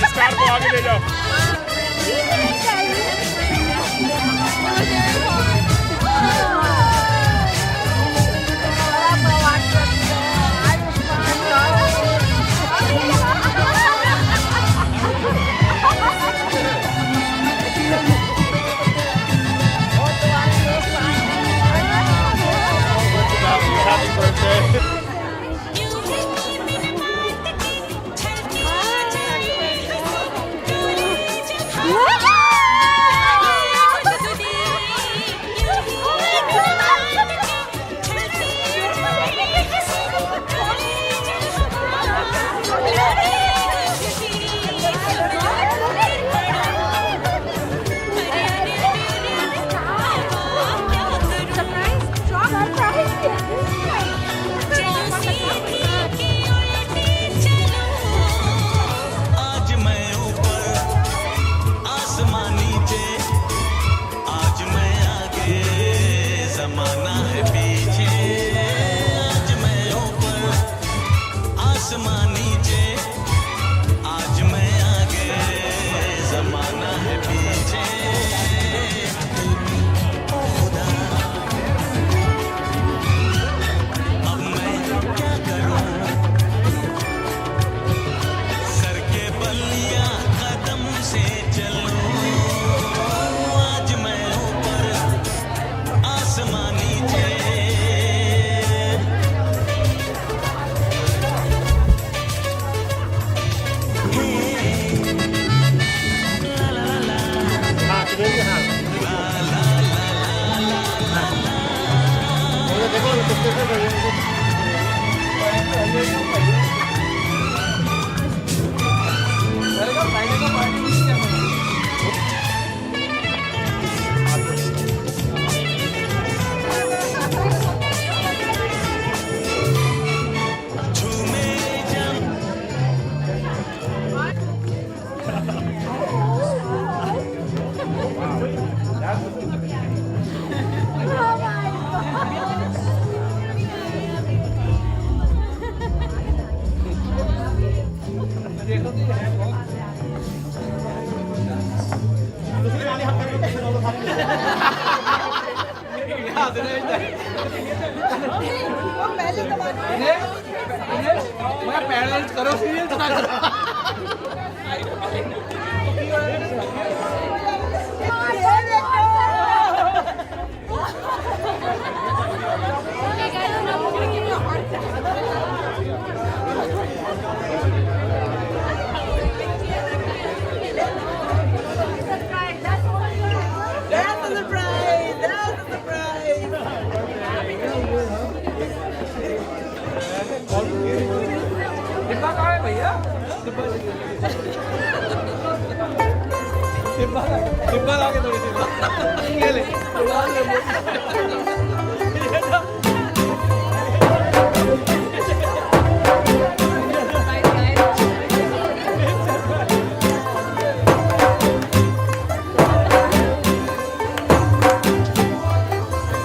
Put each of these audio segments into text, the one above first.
Star को आगे ले जाओ। करो सीरियल डिब्बा ला के थोड़ी सी ये ले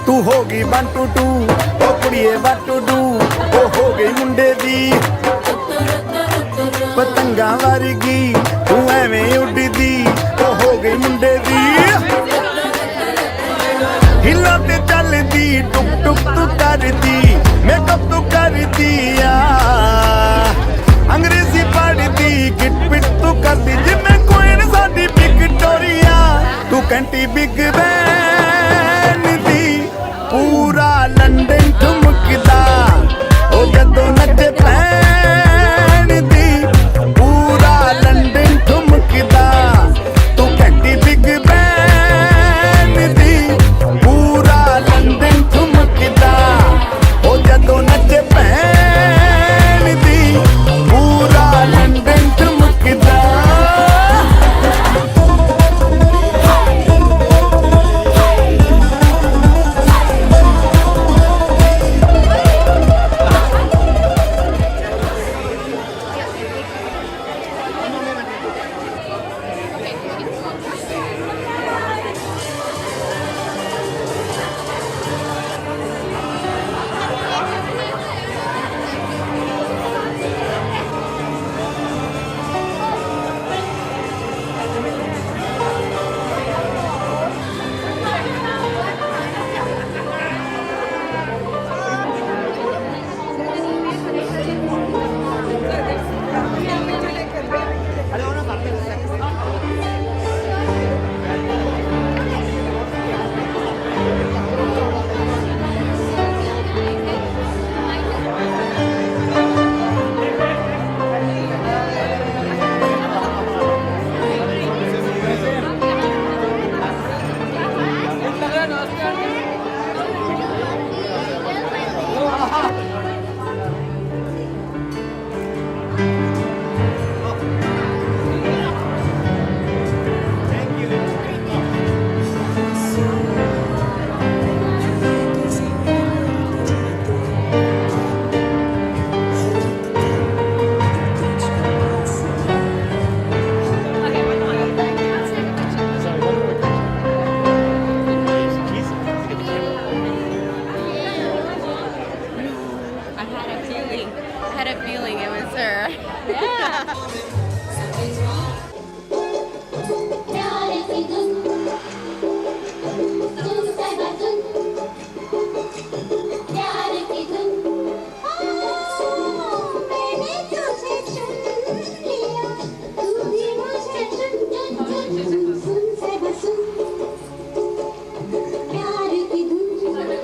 तू होगी 1 2 2 ओ कुड़िए what to do ओ हो गई मुंडे दी पतंगा वर्गी तू एवें उड़दी ओ हो गई मुंडे दी हिला ते चलदी टुक टुक तू करदी मेकअप तू करदी आ अंग्रेजी पढ़दी किट पिट तू करदी जिम्मे क्वीन साडी विक्टोरिया तू कंटी बिग बैन दी पूरा लंदन ठुमकदा ओ जदों नचे पैन दी पूरा लंदन ठुमकदा तू कंटी बिग बैन दी पूरा लंदन ठुमकदा ओ जदों नचे पैन दी पूरा London ठुमकदा I had a feeling it was her. Yeah. प्यार की धुन धुन सहबा धुन प्यार की धुन मैंने तुझे चुन लिया तू भी मुझे चुन चुन चुन सुन सहबा सुन प्यार की धुन मैंने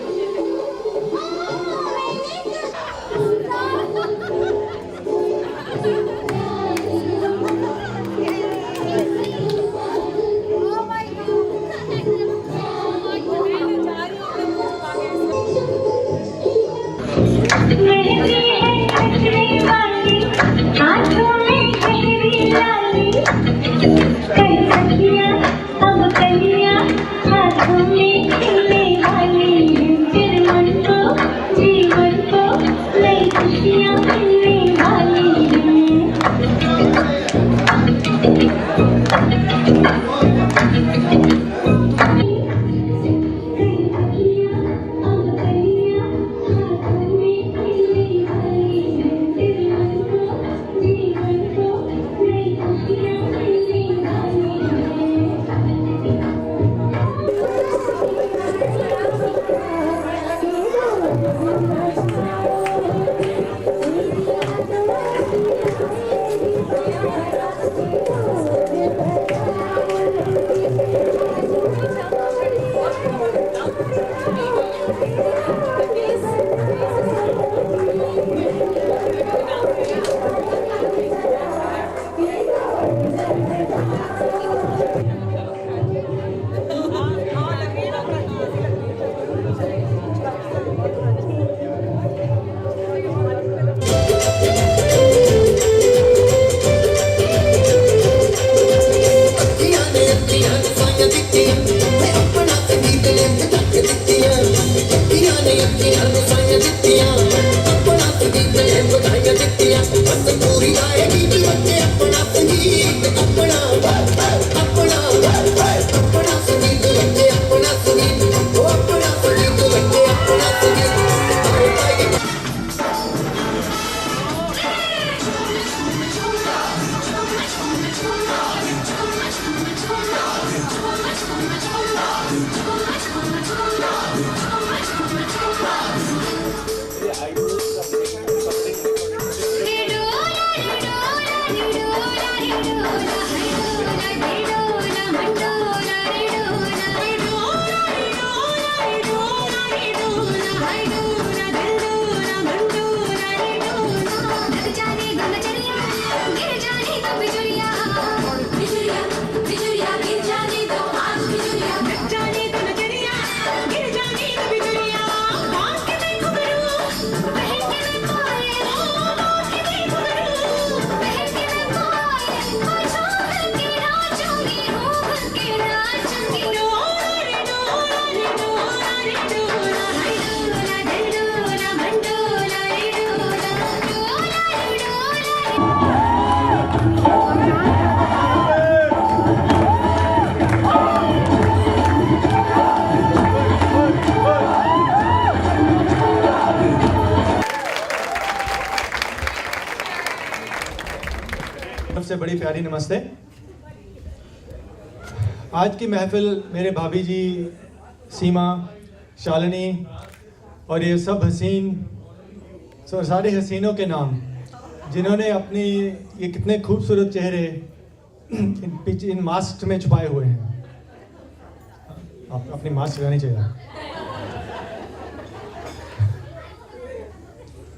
से बड़ी प्यारी नमस्ते। आज की महफिल मेरे भाभी जी सीमा, शालिनी और ये सब हसीन, सारे हसीनों के नाम, जिन्होंने अपनी ये कितने खूबसूरत चेहरे इन मास्क में छुपाए हुए हैं। आप अपनी मास्क लगानी चाहिए।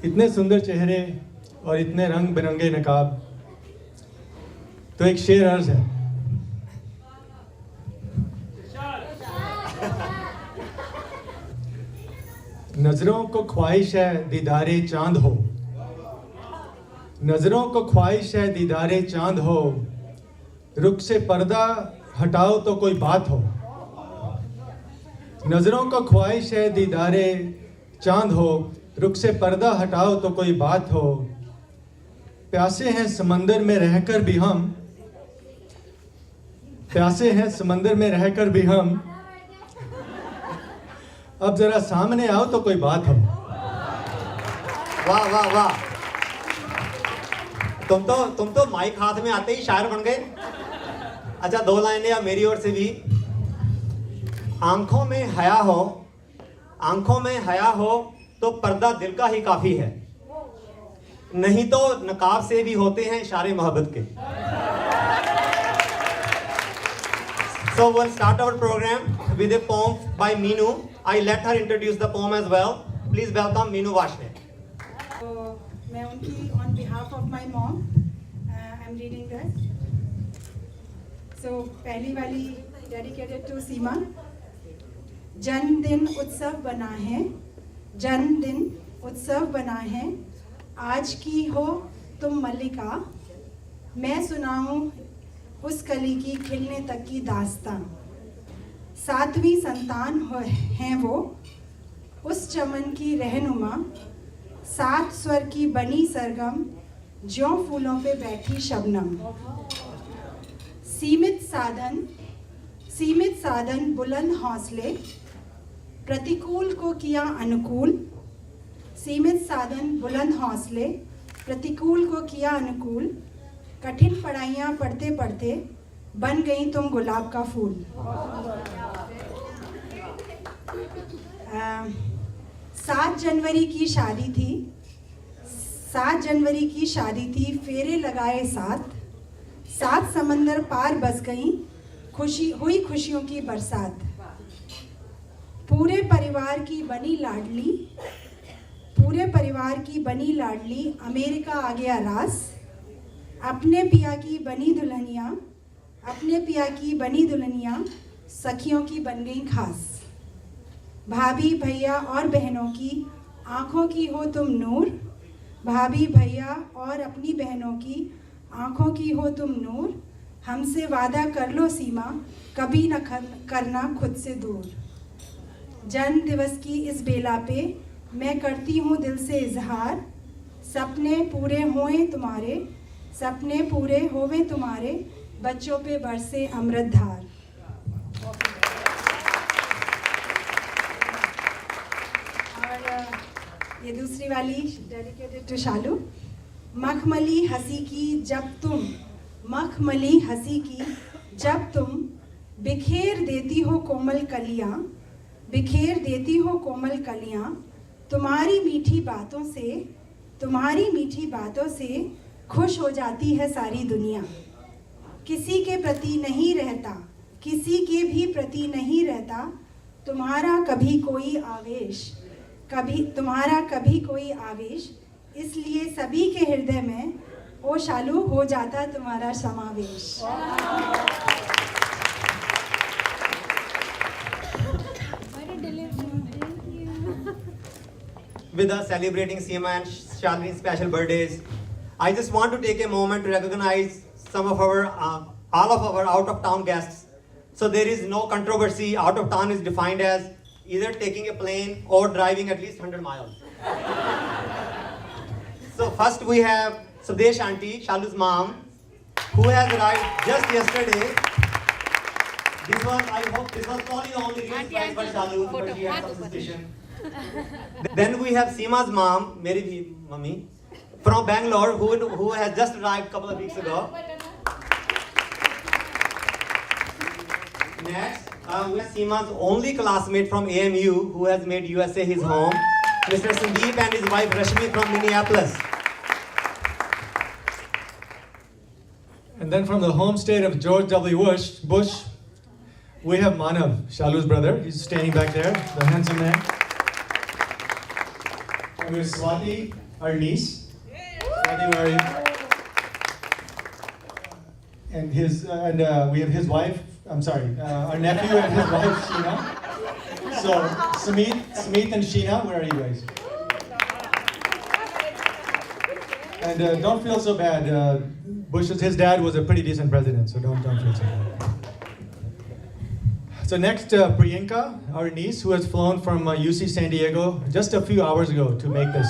इतने सुंदर चेहरे और इतने रंग बिरंगे नकाब। तो एक शेर अर्ज है। नजरों को ख्वाहिश है दीदारे चांद हो, नजरों को ख्वाहिश है दीदारे चांद हो, रुख से पर्दा हटाओ तो कोई बात हो। नजरों को ख्वाहिश है दीदारे चांद हो, रुख से पर्दा हटाओ तो कोई बात हो। प्यासे हैं समंदर में रहकर भी हम, प्यासे हैं समंदर में रहकर भी हम, अब जरा सामने आओ तो कोई बात हो। वाह वाह वाह, तुम तो माइक हाथ में आते ही शायर बन गए। अच्छा, 2 लाइनें अब मेरी ओर से भी। आंखों में हया हो, आंखों में हया हो तो पर्दा दिल का ही काफी है, नहीं तो नकाब से भी होते हैं इशारे मोहब्बत के। So we'll start our program with a poem by Meenu. I let her introduce the poem as well. Please welcome Meenu Vashne. मैं उनकी on behalf of my mom, I'm reading this. So पहली वाली dedicated to सीमा। जन्मदिन उत्सव बना है, जन्मदिन उत्सव बना है, आज की हो तुम मल्लिका, मैं सुनाऊं उस कली की खिलने तक की दास्तां। 7वीं संतान हैं वो, उस चमन की रहनुमा, 7 स्वर की बनी सरगम, ज्यों फूलों पे बैठी शबनम। सीमित साधन बुलंद हौसले, प्रतिकूल को किया अनुकूल। सीमित साधन बुलंद हौसले, प्रतिकूल को किया अनुकूल, कठिन पढ़ाइयाँ पढ़ते पढ़ते बन गई तुम गुलाब का फूल। 7 जनवरी की शादी थी, 7 जनवरी की शादी थी, फेरे लगाए 7 समंदर पार बस गई, खुशी हुई खुशियों की बरसात। पूरे परिवार की बनी लाडली, पूरे परिवार की बनी लाडली, अमेरिका आ गया रास। अपने पिया की बनी दुल्हनिया, अपने पिया की बनी दुल्हनिया, सखियों की बन गई खास। भाभी भैया और बहनों की आँखों की हो तुम नूर, भाभी भैया और अपनी बहनों की आँखों की हो तुम नूर। हमसे वादा कर लो सीमा, कभी न करना खुद से दूर। जन्म दिवस की इस बेला पे मैं करती हूँ दिल से इजहार, सपने पूरे होएं तुम्हारे, सपने पूरे होवे तुम्हारे, बच्चों पे बरसे अमृत धार। और ये दूसरी वाली डेडिकेटेड टू शालू। मखमली हंसी की जब तुम, मखमली हंसी की जब तुम, बिखेर देती हो कोमल कलियाँ, बिखेर देती हो कोमल कलियाँ। तुम्हारी मीठी बातों से, तुम्हारी मीठी बातों से खुश हो जाती है सारी दुनिया। किसी के प्रति नहीं रहता, किसी के भी प्रति नहीं रहता तुम्हारा कभी कोई आवेश, कभी तुम्हारा कभी कोई आवेश। इसलिए सभी के हृदय में ओ शालू हो जाता तुम्हारा समावेश। With us celebrating Seema and Shalini's special birthdays, I just want to take a moment to recognize some of our, all of our out-of-town guests. So there is no controversy. Out-of-town is defined as either taking a plane or driving at least 100 miles. So first we have Sudesh Auntie, Shalu's mom, who has arrived just yesterday. This was, I hope, this was probably the only real surprise for Shalu, but she had some suspicion. Then we have Seema's mom, Meri bhi mummy, from Bangalore, who has just arrived a couple of weeks ago. Next, we have Seema's only classmate from AMU who has made USA his home, Mr. Sandeep and his wife Rashmi from Minneapolis. And then from the home state of George W. Bush, we have Manav, Shalu's brother. He's standing back there, the handsome man. And we have Swati, our niece. Swati, where are you? And we have his wife. I'm sorry, our nephew and his wife Sheena. So Smith and Sheena, where are you guys? And don't feel so bad. His dad was a pretty decent president, so don't feel so bad. So next, Priyanka, our niece, who has flown from UC San Diego just a few hours ago to make this.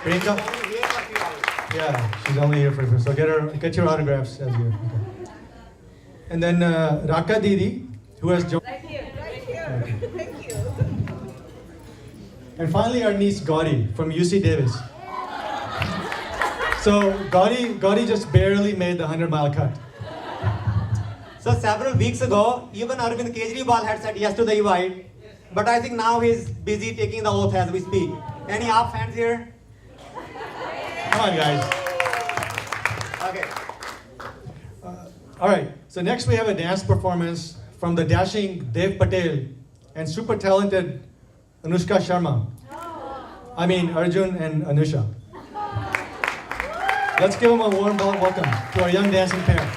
Priyanka? Yeah, she's only here for so get your autographs as you. Okay. And then Raka Didi, who has joined. Right here. Thank you. And finally, our niece Gauri from UC Davis. So Gauri just barely made the 100-mile cut. So several weeks ago, even Arvind Kejriwal had said yes to the invite, but I think now he's busy taking the oath as we speak. Any AAP fans here? Come on, guys. Okay. All right, so next we have a dance performance from the dashing Dev Patel and super talented Anushka Sharma. I mean, Arjun and Anusha. Let's give them a warm welcome to our young dancing pair.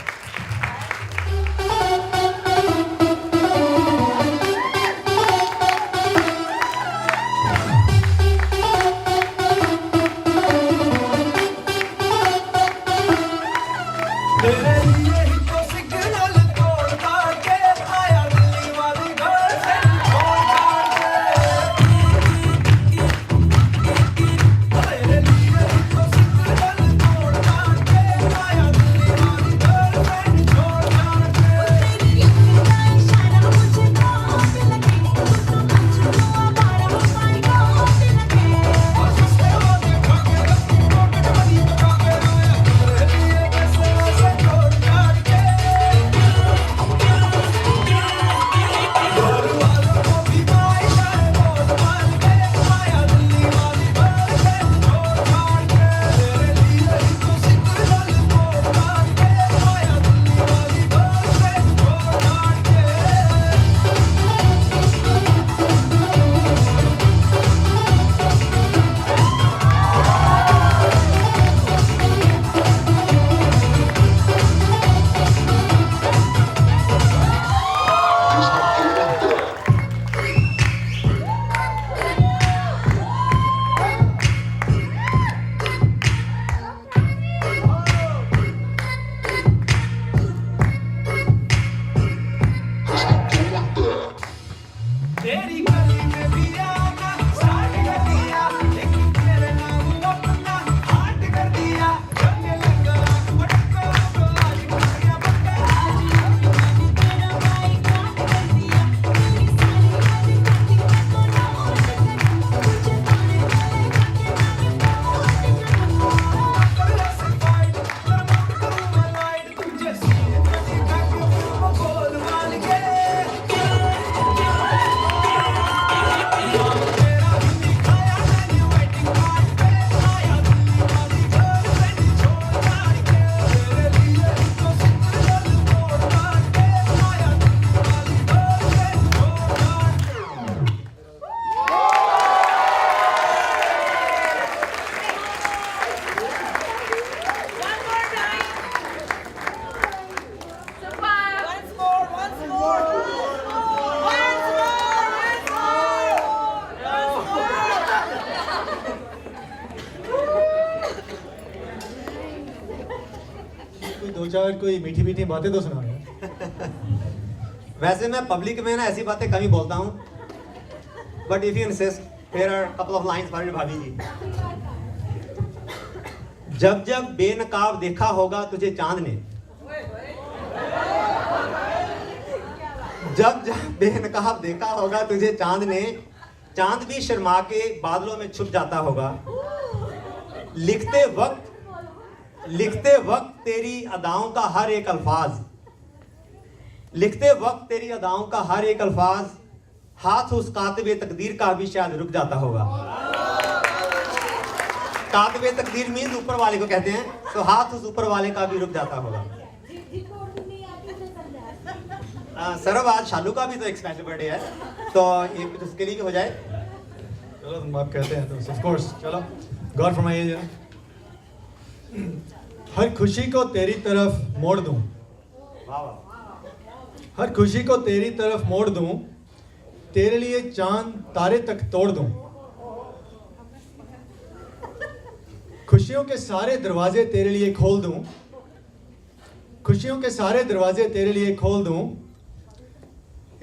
दो चार कोई मीठी मीठी बातें तो सुना यार। वैसे मैं पब्लिक में ना ऐसी बातें कम ही बोलता हूँ, but if you insist here are couple of lines for bhabhi ji. जब जब बेनकाब देखा होगा तुझे चांद ने, जब जब बेनकाब देखा होगा तुझे चांद ने, चांद भी शर्मा के बादलों में छुप जाता होगा। लिखते वक्त तेरी अदाओं का हर एक अल्फाज, लिखते वक्त तेरी अदाओं का हर एक अल्फाज हाथ उस कातिबे तकदीर का भी शायद रुक जाता होगा। कातिबे तकदीर मीन्स ऊपर वाले को कहते हैं, तो हाथ उस ऊपर वाले का भी रुक जाता होगा। सौरभ, आज शालू का भी तो एक स्पेशल बर्थडे है, तो एक कुछ उसके लिए भी हो जाए। चलो तुम आप कहते हैं तो ऑफ कोर्स चलो गौर फरमाइए जरा। हर खुशी को तेरी तरफ मोड़ दूं, वाह वाह। हर खुशी को तेरी तरफ मोड़ दूं, तेरे लिए चांद तारे तक तोड़ दूं। खुशियों के सारे दरवाजे तेरे लिए खोल दूं, खुशियों के सारे दरवाजे तेरे लिए खोल दूं।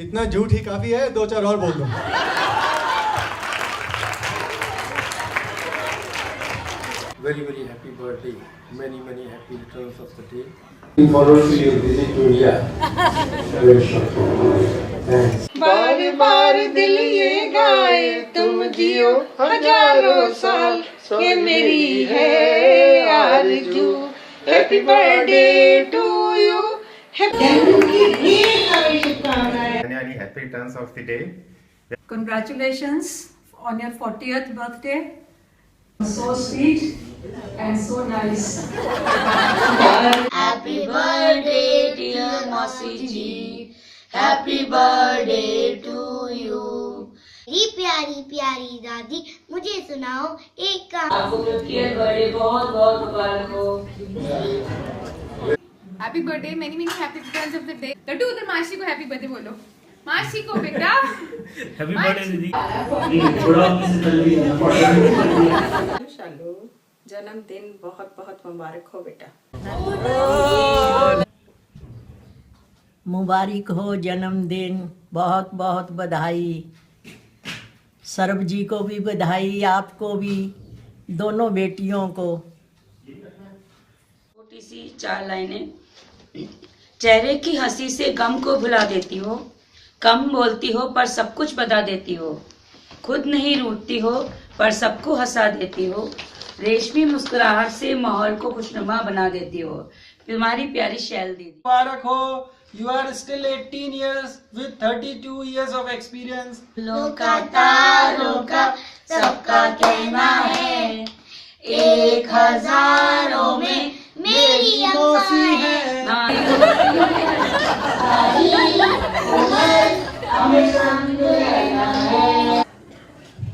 इतना झूठ ही काफी है, दो चार और बोल दूं। Very, very happy birthday. Many, many happy returns of the day. Looking forward to your visit to India. Very short. Thanks. बार बार दिल ये गाए तुम जियो हजारों साल, ये मेरी है आरज़ू। Happy birthday to you. Any happy returns of the day. Congratulations on your 40th birthday. So sweet and so nice. Happy birthday dear Mausi ji, happy birthday to you. मेरी प्यारी प्यारी दादी, मुझे सुनाओ एक कहानी। आपको बर्थडे बहुत बहुत मुबारक हो। Happy birthday, many many happy returns of the day. Laddu उधर मासी को हैप्पी बर्थडे बोलो, मासी को बेटा हैप्पी बर्थडे दीदी। शालू, जन्मदिन बहुत बहुत मुबारक हो बेटा। मुबारक हो जन्मदिन, बहुत बहुत बधाई। सरब जी को भी बधाई, आपको भी, दोनों बेटियों को। छोटी सी 4 लाइनें। चेहरे की हंसी से गम को भुला देती हो, कम बोलती हो पर सब कुछ बता देती हो, खुद नहीं रूठती हो पर सबको हंसा देती हो, रेशमी मुस्कुराहट से माहौल को खुशनुमा बना देती हो। तुम्हारी प्यारी शैल दीदी। मुबारक हो। You are still 18 years with 32 years of experience. लोका तारों का सबका कहना है, 1000 में मेरी मौसी है।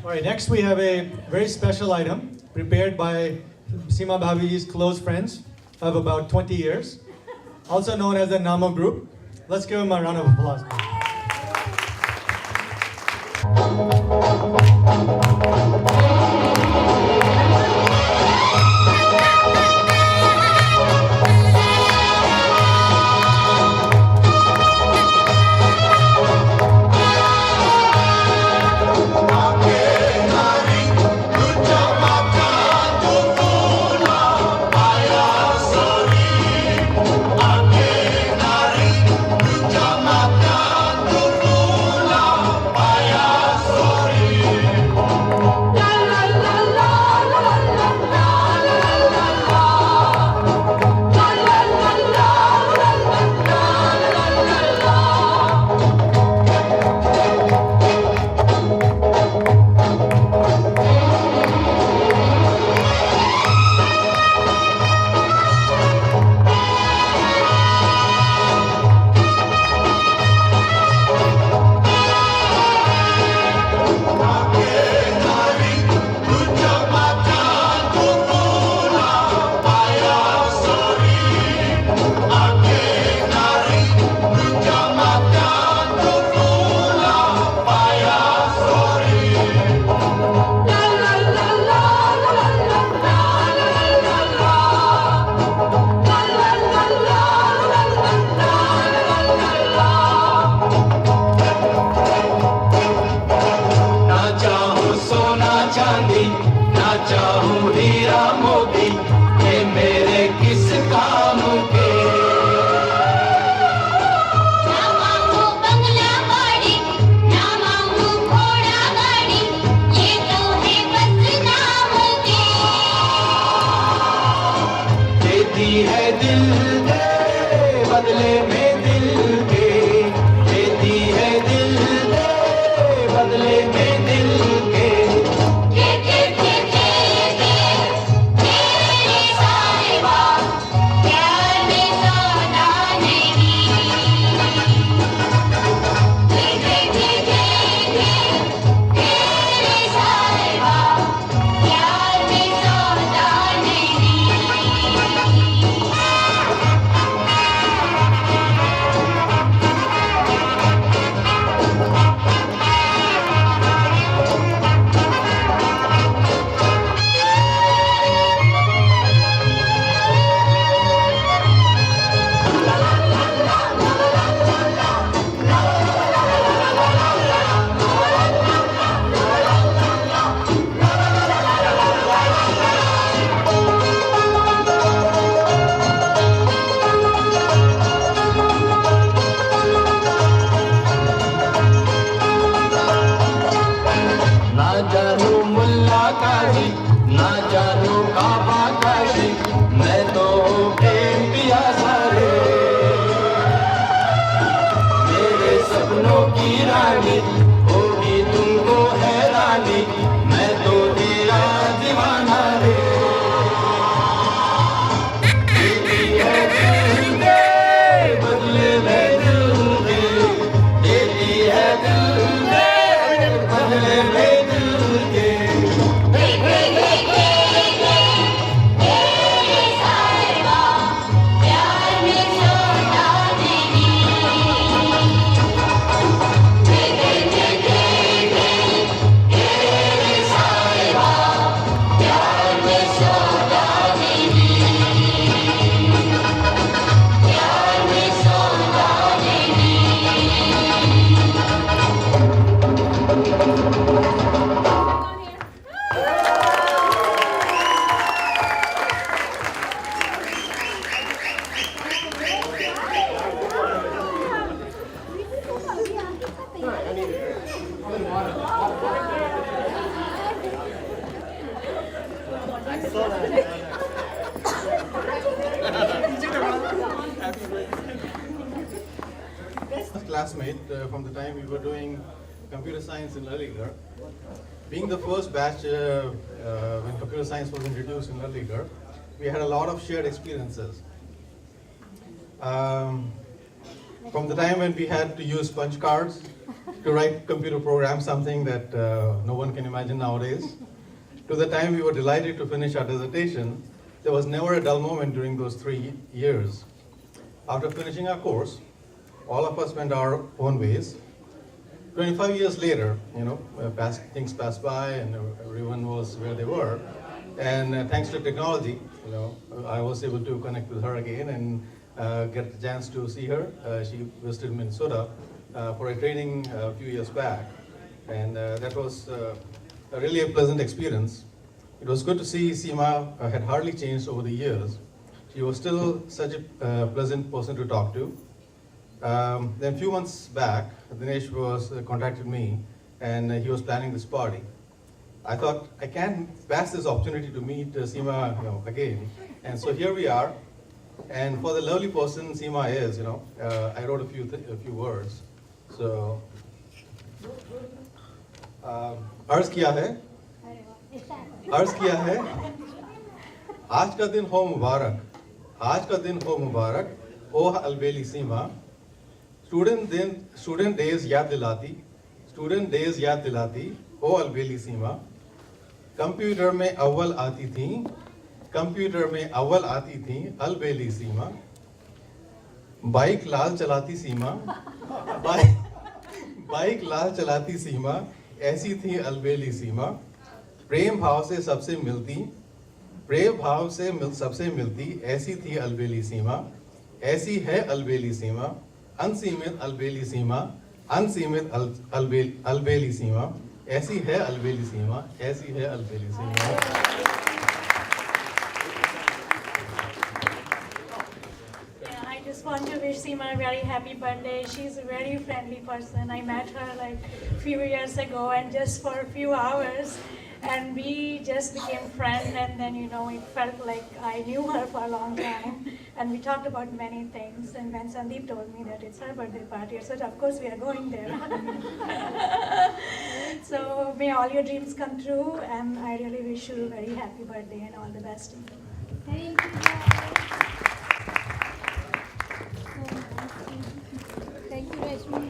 All right, next we have a very special item prepared by Seema Bhabiji's close friends of about 20 years, also known as the Namo Group. Let's give them a round of applause. है दिल दे बदले में दिल के मुल्ला काजी ना जानो काबा काशी मैं तो प्रेम पिया सारे मेरे सपनों की रानी होगी तुमको हैरानी मैं तो तेरा दीवाना रे देती है दिल दे बदले में दिल दे देती है दिल दे बदले में दिल दे Classmate from the time we were doing computer science in Aligarh. Being the first batch when computer science was introduced in Aligarh, we had a lot of shared experiences. From the time when we had to use punch cards to write computer programs, something that no one can imagine nowadays, to the time we were delighted to finish our dissertation, there was never a dull moment during those 3 years. After finishing our course, all of us went our own ways. 25 years later, things passed by and everyone was where they were. And thanks to technology, I was able to connect with her again and get the chance to see her. She visited Minnesota for a training a few years back. And that was really a pleasant experience. It was good to see Seema had hardly changed over the years. She was still such a pleasant person to talk to. Then a few months back, Dinesh contacted me and he was planning this party. I thought I can't pass this opportunity to meet Seema again. And so here we are. And for the lovely person Seema is, I wrote a few words. So, अर्ज किया है आज का दिन हो मुबारक ओ अलबेली सीमा student days याद दिलाती ओ अलबेली सीमा computer में अव्वल आती थी अलबेली सीमा बाइक लाल चलाती सीमा ऐसी थी अलबेली सीमा प्रेम भाव से सबसे मिलती ऐसी थी अलबेली सीमा ऐसी है अलबेली सीमा अनसीमित अलबेली सीमा अलबेली सीमा ऐसी है अलबेली सीमा I just want to wish Seema a very happy birthday. She's a very friendly person. I met her like a few years ago and just for a few hours and we just became friends and then it felt like I knew her for a long time and we talked about many things and when Sandeep told me that it's her birthday party, I said of course we are going there. So may all your dreams come true and I really wish you a very happy birthday and all the best. Thank you. Thank you, Rashmi.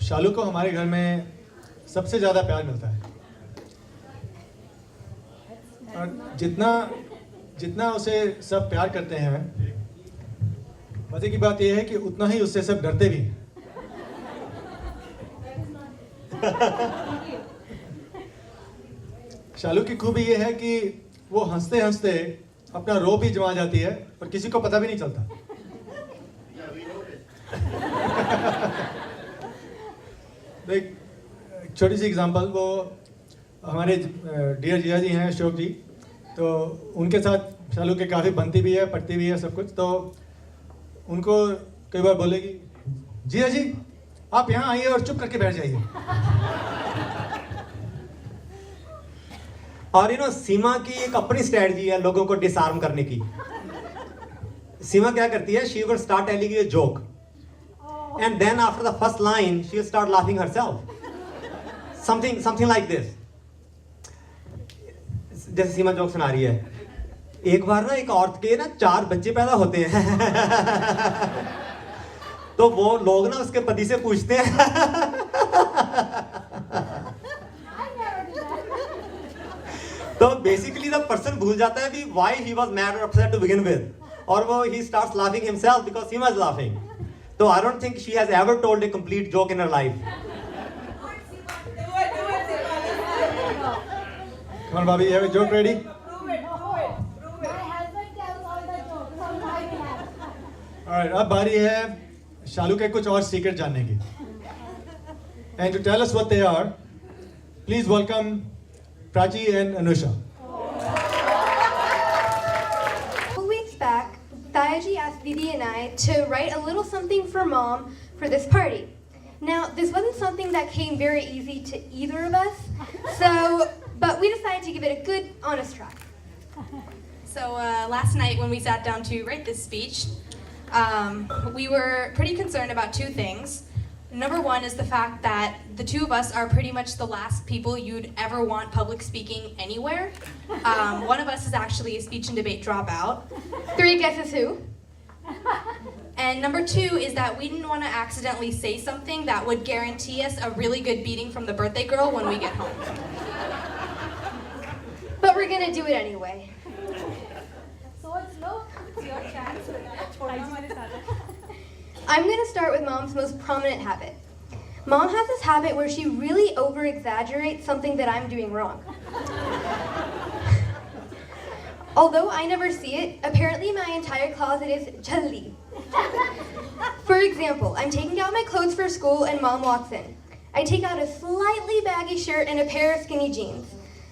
शालू को हमारे घर में सबसे ज़्यादा प्यार मिलता है और जितना उसे सब प्यार करते हैं मज़े की बात यह है कि उतना ही उससे सब डरते भी हैं। शालू की खूबी यह है कि वो हंसते हंसते अपना रो भी जमा जाती है और किसी को पता भी नहीं चलता। एक छोटी सी एग्जांपल, वो हमारे डियर जिया जी हैं अशोक जी, तो उनके साथ शालू के काफ़ी बनती भी है, पटती भी है सब कुछ। तो उनको कई बार बोलेगी जिया जी आप यहाँ आइए और चुप करके बैठ जाइए। और सीमा की एक अपनी स्ट्रेटजी है लोगों को डिसआर्म करने की। सीमा क्या करती है, she will start telling you a joke and then after the first line she will start laughing herself, something like this. जैसे सीमा जोक सुना रही है, एक बार ना एक औरत के ना 4 बच्चे पैदा होते हैं तो वो लोग ना उसके पति से पूछते हैं तो बेसिकली द पर्सन भूल जाता है कि व्हाई ही वाज मैड और अपसेट टू बिगिन विद, और वो he starts laughing himself because Seema is laughing. तो I don't think she has ever told a complete joke in her life. Come on, Bobby, you have a joke ready? Alright, अब बारी है शालू के कुछ और secret जानने की। And to tell us what they are, please welcome Prachi and Anusha. 2 weeks back, Tayaji asked Didi and I to write a little something for Mom for this party. Now, this wasn't something that came very easy to either of us, but we decided to give it a good, honest try. So last night when we sat down to write this speech, we were pretty concerned about 2 things. Number 1 is the fact that the 2 of us are pretty much the last people you'd ever want public speaking anywhere. One of us is actually a speech and debate dropout. 3 guesses who? And number 2 is that we didn't want to accidentally say something that would guarantee us a really good beating from the birthday girl when we get home. But we're gonna do it anyway. So it's your chance. I'm gonna start with Mom's most prominent habit. Mom has this habit where she really over-exaggerates something that I'm doing wrong. Although I never see it, apparently my entire closet is jalli. For example, I'm taking out my clothes for school and Mom walks in. I take out a slightly baggy shirt and a pair of skinny jeans.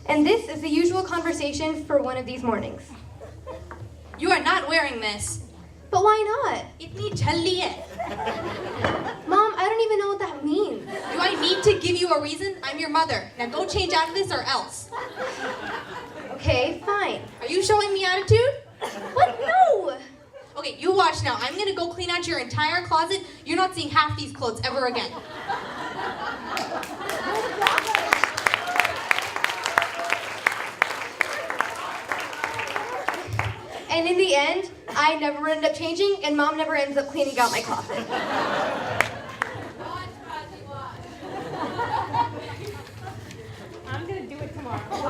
And this is the usual conversation for one of these mornings. You are not wearing this. But why not? Itni jalli hai. Mom, I don't even know what that means. Do I need to give you a reason? I'm your mother. Now go change out of this or else. Okay, fine. Are you showing me attitude? What? No! Okay, you watch now. I'm gonna go clean out your entire closet. You're not seeing half these clothes ever again. And in the end, I never end up changing, and Mom never ends up cleaning out my closet. I'm gonna do it tomorrow.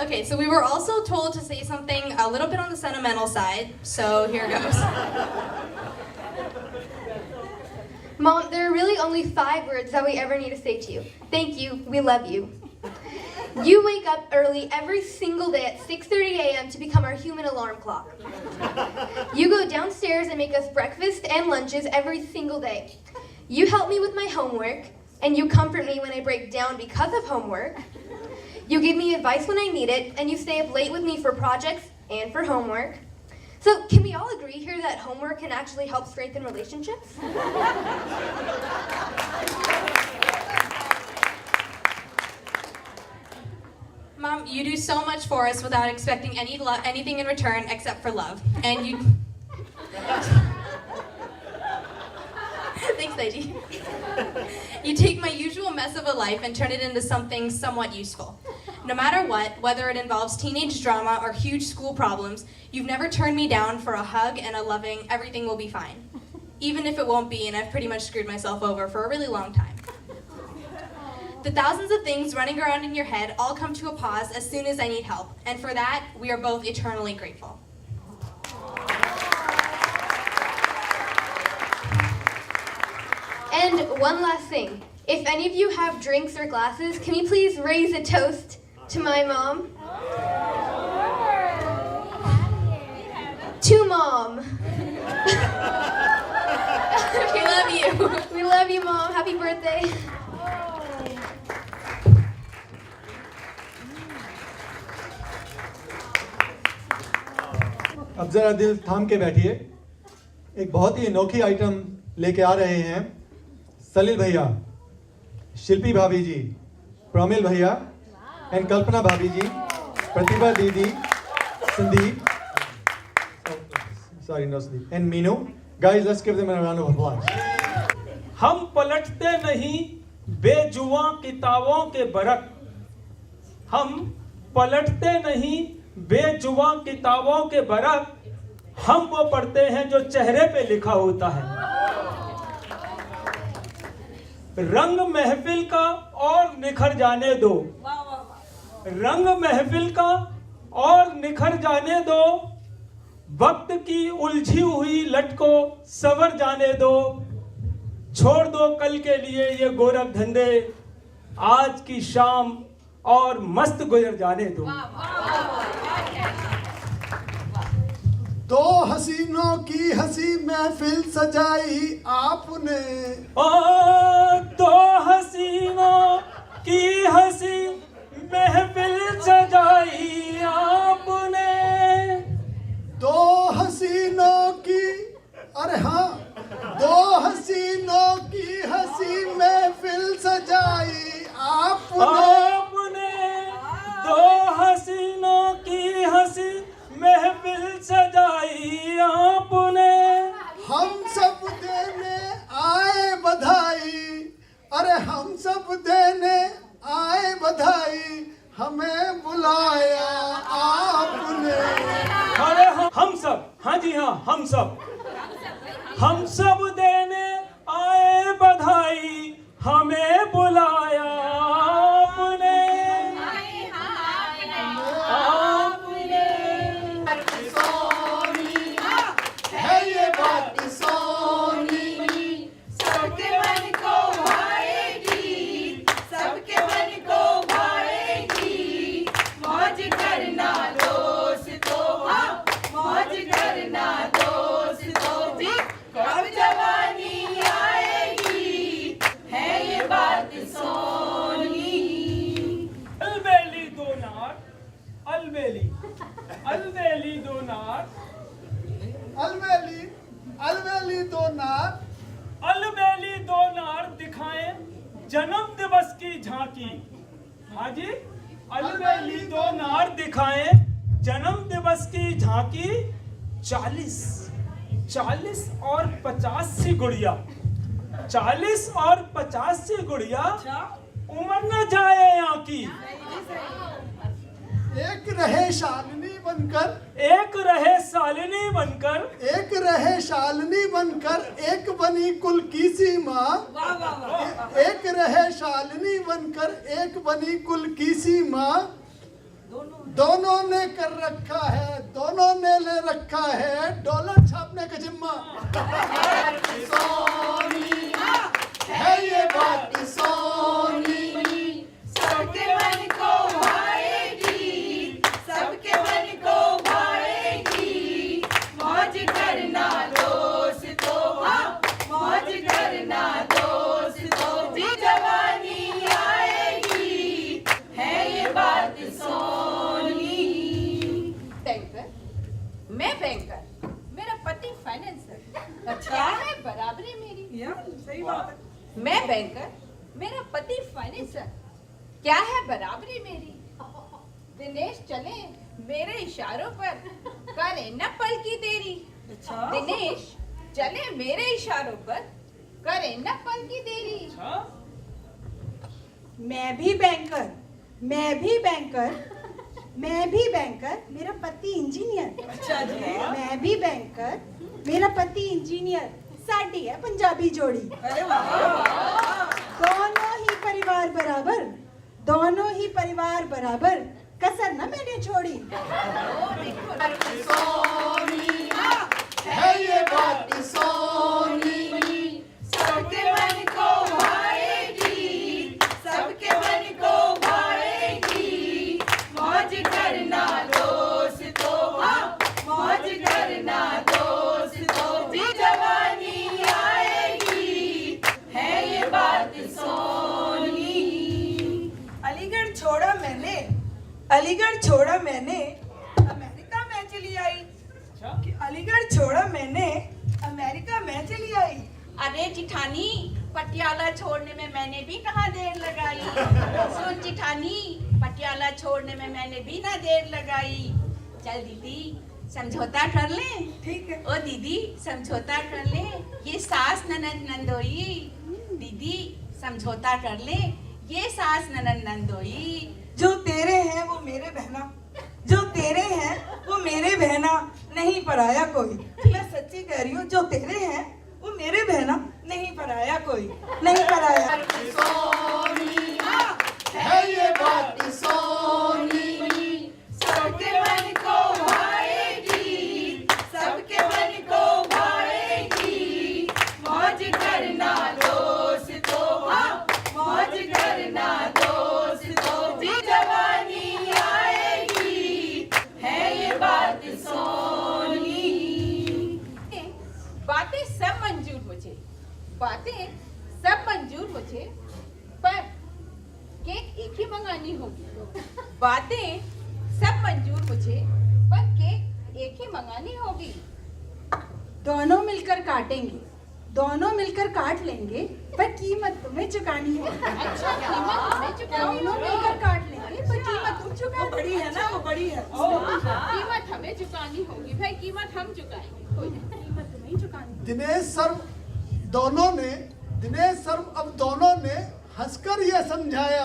Okay, so we were also told to say something a little bit on the sentimental side, so here goes. Mom, there are really only 5 words that we ever need to say to you. Thank you, we love you. You wake up early every single day at 6:30 a.m. to become our human alarm clock. You go downstairs and make us breakfast and lunches every single day. You help me with my homework, and you comfort me when I break down because of homework. You give me advice when I need it, and you stay up late with me for projects and for homework. So, can we all agree here that homework can actually help strengthen relationships? Mom, you do so much for us without expecting anything in return except for love. And you... Thanks, Daiji. You take my usual mess of a life and turn it into something somewhat useful. No matter what, whether it involves teenage drama or huge school problems, you've never turned me down for a hug and a loving, everything will be fine. Even if it won't be, and I've pretty much screwed myself over for a really long time. The thousands of things running around in your head all come to a pause as soon as I need help, and for that, we are both eternally grateful. And one last thing. If any of you have drinks or glasses, can you please raise a toast to my mom? To Mom. We love you. We love you, Mom. Happy birthday. अब जरा दिल थाम के बैठिए। एक बहुत ही अनोखी item लेके आ रहे हैं सलील भैया, शिल्पी भाभी जी, प्रमिल भैया एंड कल्पना भाभी जी, प्रतिभा दीदी, Sandeep, sorry no Sandeep, and Meenu. Guys, let's give them a round of applause. हम पलटते नहीं बेजुआ किताबों के बरक, हम पलटते नहीं बेजुआ किताबों के बरक, हम वो पढ़ते हैं जो चेहरे पे लिखा होता है। रंग महफिल का और निखर जाने दो, रंग महफिल का और निखर जाने दो, वक्त की उलझी हुई लट को सवर जाने दो, छोड़ दो कल के लिए ये गोरख धंधे, आज की शाम और मस्त गुजर जाने दो। दो हसीनों की हंसी महफिल सजाई आपने, ओ दो हसीनों की हंसी महफिल सजाई आपने, दो हसीनों की, अरे हाँ, दो हसीनों की हंसी महफिल सजाई आपने, दो हसीनों की हंसी महफिल सजाई आपने, हम सब देने आए बधाई, अरे हम सब देने आए बधाई, हमें बुलाया आपने। अरे हम सब, हाँ जी हाँ, हम सब देने आए बधाई, हमें बुलाया आपने। है ये बात सोनी, सबके मन को भाएगी, सबके मन को भाएगी, मौज करना दोस्तों, हाँ मौज करना दोस्तों जी, कब जवानी आएगी, है ये बात सोनी। अलबेली दो नार, अलबेली, अलबेली दो नार, अलवेली, अलवेली दो नार, अलबेली दो नार दिखाएं जन्म दिवस की झांकी। हाँ जी, अलबेली दो नार दिखाएं जन्म दिवस की झांकी, 40 और 50 सी गुड़िया, 40 और 50 सी गुड़िया, उम्र न जाए यहाँ की। एक रहे शालिनी बनकर, एक रहे शालिनी बनकर, एक रहे शालिनी बनकर, एक बनी कुल की सीमा, एक रहे शालिनी बनकर, एक बनी कुल की सीमा, दोनों ने कर रखा है, दोनों ने ले रखा है डॉलर छापने का जिम्मा। सोनी है ये बात सोनी, सबके मन को भाएगी, सबके मन को भाएगी, मौज करना दोस्तों, हाँ मौज करना दोस्तों जी, जवानी आएगी, है ये बात सोनी। बैंकर, मैं बैंकर, मेरा पति फाइनेंसर। अच्छा, क्या है बराबरी मेरी? सही बात है। मैं बैंकर, मेरा पति फाइनेंसर, क्या है बराबरी मेरी? दिनेश चले मेरे इशारों पर, करे न पल की देरी। अच्छा, दिनेश चले मेरे इशारों पर, करे न पल की देरी। मैं भी बैंकर, मैं भी बैंकर, मैं भी बैंकर, मेरा पति इंजीनियर। अच्छा जी। मैं भी बैंकर, मेरा पति इंजीनियर, साडी है पंजाबी जोड़ी। अरे वाह। दोनों ही परिवार बराबर, दोनों ही परिवार बराबर, कसर न मैंने छोड़ी। सोनी है ये बात सोनी, सबके मन को भाएगी, सबके मन को भाएगी, मौज करना दोस्तों, हाँ मौज करना दोस्तों जी, जवानी आएगी, है ये बात सोनी। अलीगढ़ छोड़ा मैंने, अलीगढ़ छोड़ा मैंने, अमेरिका में चली आई। कि अलीगढ़ छोड़ा मैंने, अमेरिका में चली आई। अरे जिठानी, पटियाला छोड़ने में मैंने भी कहाँ देर लगाई। सुन जिठानी, पटियाला छोड़ने में मैंने भी ना देर लगाई। चल दीदी समझौता कर ले। ठीक है। ओ दीदी समझौता कर ले, ये सास ननद नंदोई। दीदी समझौता कर ले, ये सास ननद नंदोई। जो तेरे हैं वो मेरे बहना, जो तेरे हैं वो मेरे बहना, नहीं पराया कोई। मैं सच्ची कह रही हूँ, जो तेरे हैं वो मेरे बहना, नहीं पराया कोई, नहीं पराया। है ये बात सोनी, सबके मन को भाएगी, सबके मन को भाएगी। मौज करना दोस्तों, हाँ मौज करना दोस्तों, जी जवानी आएगी, है ये बात सोनी। बातें सब मंजूर मुझे, बातें सब मंजूर मुझे, पर केक एक ही मंगानी होगी। बातें सब मंजूर मुझे, पर केक एक ही मंगानी होगी। दोनों मिलकर काटेंगे, दोनों मिलकर काट लेंगे, पर कीमत तुम्हें चुकानी है। अच्छा, कीमत तुम्हें चुकानी दोनों मिलकर काट लेंगे, पर कीमत तुम चुकाओ। बड़ी है ना, वो बड़ी है। कीमत हमें चुकानी होगी भाई, कीमत हम चुकाएंगे, कोई नहीं, कीमत तुम्हें चुकानी। दिनेश सर अब दोनों ने हंसकर यह समझाया।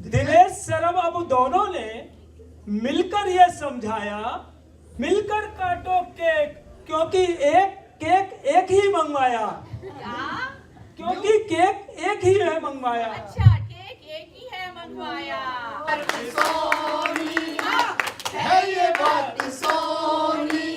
दिनेश सरब अब दोनों ने मिलकर यह समझाया, मिलकर काटो केक, क्योंकि एक केक एक ही मंगवाया। क्योंकि केक एक ही है मंगवाया। अच्छा, केक एक ही है मंगवाया। है ये बात सोनी,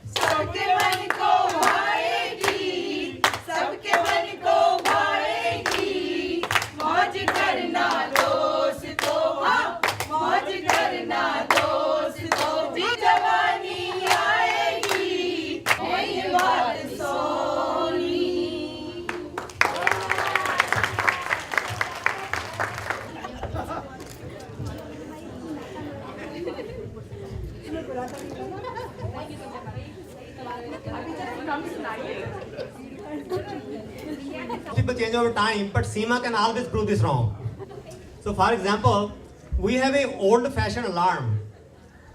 सबके मन को भाएगी, सबके मन को भाएगी। मौज करना दोस्तों, हाँ मौज करना दोस्तों, जी जवानी आएगी, है ये बात Soni. People change over time, but Seema can always prove this wrong. So for example, we have a old-fashioned alarm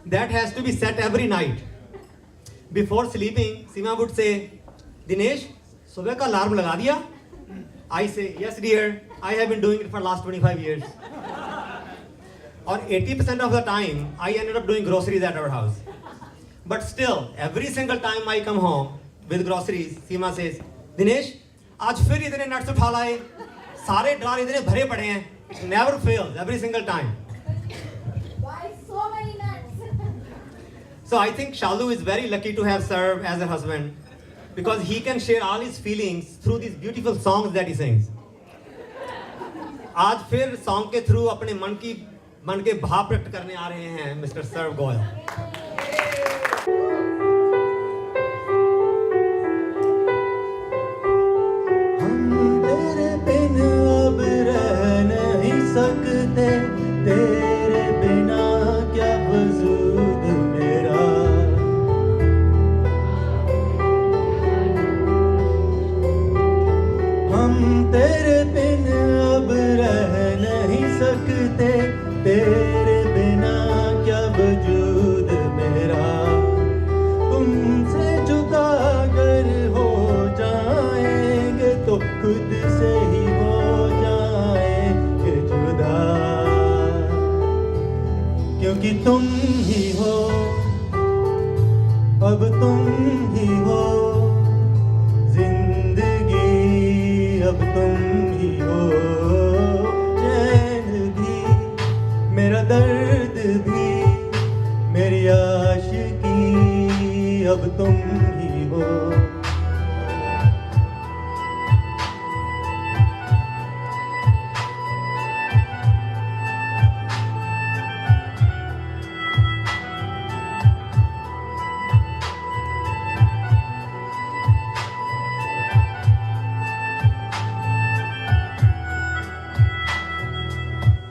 that has to be set every night. Before sleeping, Seema would say, Dinesh, सुबह का alarm लगा दिया? I say, yes dear, I have been doing it for last 25 years. Or 80% of the time, I ended up doing groceries at our house. But still, every single time I come home with groceries, Seema says, Dinesh, आज फिर इतने nuts उठा लाए, सारे ड्रार इतने भरे पड़े हैं. It never fails, every single time. Why so many nuts? So I think Shalu is very lucky to have Sarv as a husband because he can share all his feelings through these beautiful songs that he sings. आज फिर song के through अपने मन के भाव प्रकट करने आ रहे हैं मिस्टर सर्व गोयल। तेरे बिन अब रह नहीं सकते, तेरे बिना क्या वजूद मेरा। हम तेरे बिन अब रह नहीं सकते, तेरे बिना क्या वजूद मेरा। तुमसे जुदा अगर हो जाएंगे तो खुद से ही हो जाएंगे जुदा, क्योंकि तुम ही हो, अब तुम ही हो जिंदगी, अब तुम ही हो चैन भी, मेरा दर्द भी, मेरी आशिकी, अब तुम ही हो।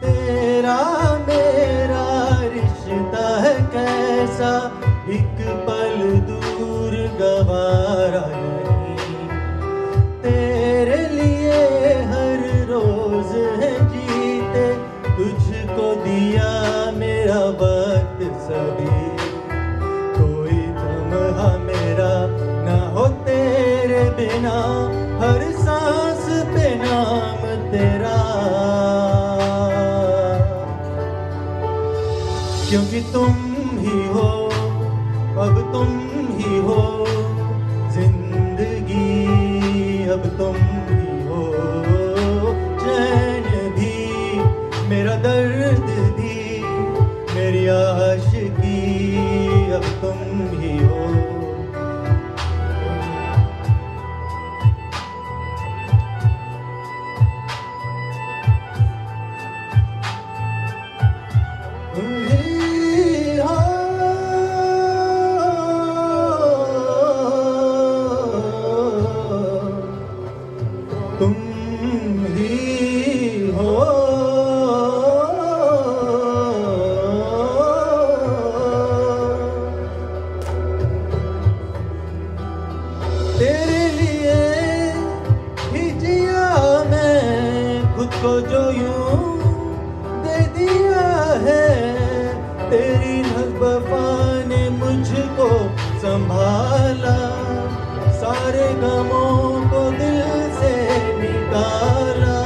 तेरा मेरा रिश्ता है कैसा, एक पल दूर गवारा नहीं। नाम तेरा, क्योंकि तुम ही हो, अब तुम ही हो जिंदगी, अब तुम ही हो चैन भी, मेरा दर्द भी, मेरी आशिकी, अब तुम ही हो। तुम ही हो, तेरे लिए ही जिया मैं, खुद को जो यूं दे दिया है, तेरी वफा ने मुझको संभाला, सारे गमों को दिल से निकाला,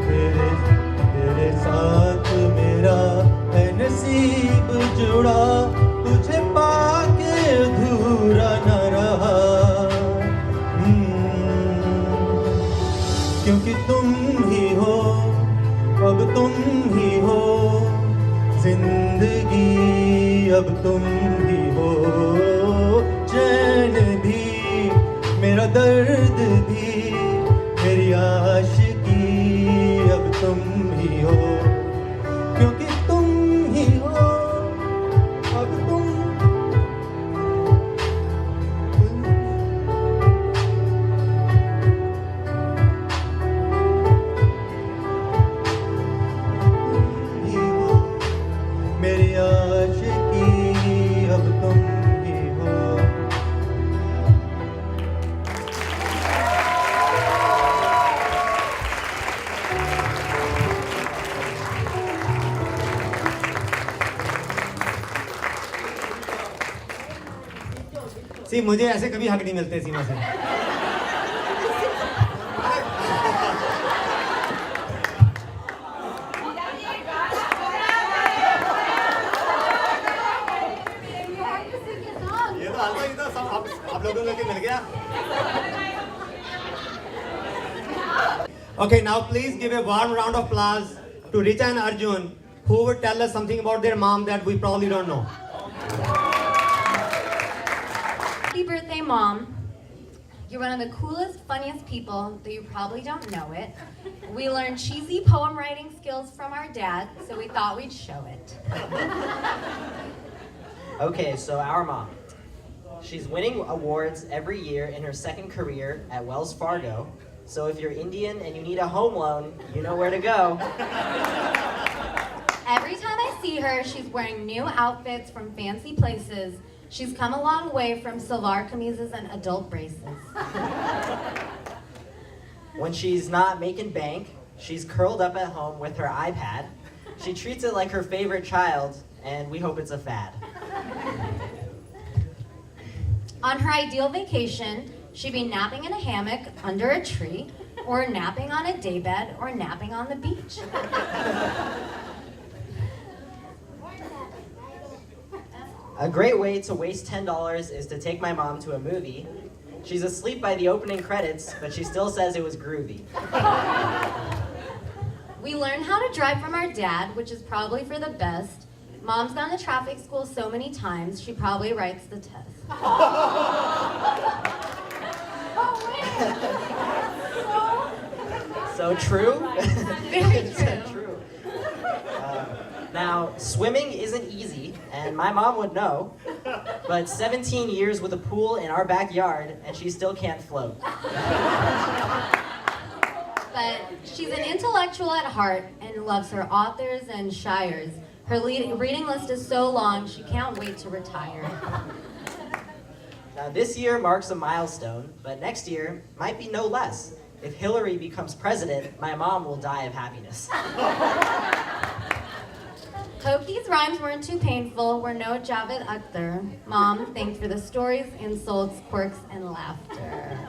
तेरे साथ मेरा है नसीब जुड़ा, तुझे पाके अधूरा न रहा, क्योंकि तुम ही हो, अब तुम ही हो जिंदगी, अब तुम ही हो चैन भी, मेरा दर्द भी, मेरी आशिकी, अब तुम ही हो, क्योंकि तुम ही हो, अब तुम ही हो, मेरी आशिकी, अब तुम ही हो। सी मुझे ऐसे कभी हक नहीं मिलते सीमा से। ये तो हल्का ही था, सब आप लोगों को मिल गया। Okay, now please give a warm round of applause to Richa and Arjun, who would tell us something about their mom that we probably don't know. Happy birthday, Mom. You're one of the coolest, funniest people, though you probably don't know it. We learned cheesy poem writing skills from our dad, so we thought we'd show it. Okay, so our mom. She's winning awards every year in her second career at Wells Fargo. So if you're Indian and you need a home loan, you know where to go. Every time I see her, she's wearing new outfits from fancy places. She's come a long way from salwar kameezes and adult braces. When she's not making bank, she's curled up at home with her iPad. She treats it like her favorite child, and we hope it's a fad. On her ideal vacation, she'd be napping in a hammock under a tree, or napping on a daybed, or napping on the beach. A great way to waste $10 is to take my mom to a movie. She's asleep by the opening credits, but she still says it was groovy. We learned how to drive from our dad, which is probably for the best. Mom's gone to traffic school so many times, she probably writes the test. So true? Very So true. Now, swimming isn't easy, and my mom would know, but 17 years with a pool in our backyard, and she still can't float. But she's an intellectual at heart and loves her authors and shires. Her reading list is so long, she can't wait to retire. Now, this year marks a milestone, but next year might be no less. If Hillary becomes president, my mom will die of happiness. Hope these rhymes weren't too painful. We're no Javed Akhtar. Mom, thanks for the stories, insults, quirks, and laughter.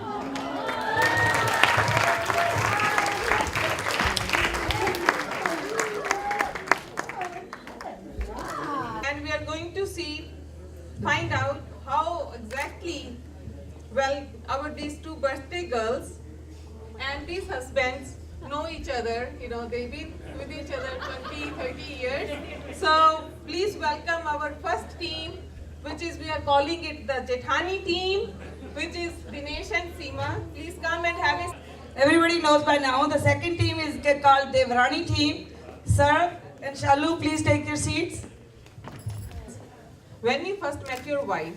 these husbands know each other. You know, they've been with each other 20, 30 years. So please welcome our first team, which is, we are calling it the Jethani team, which is Dinesh and Seema. Please come and have a... Everybody knows by now, the second team is called Devrani team. Sir and Shalu, please take your seats. When you first met your wife,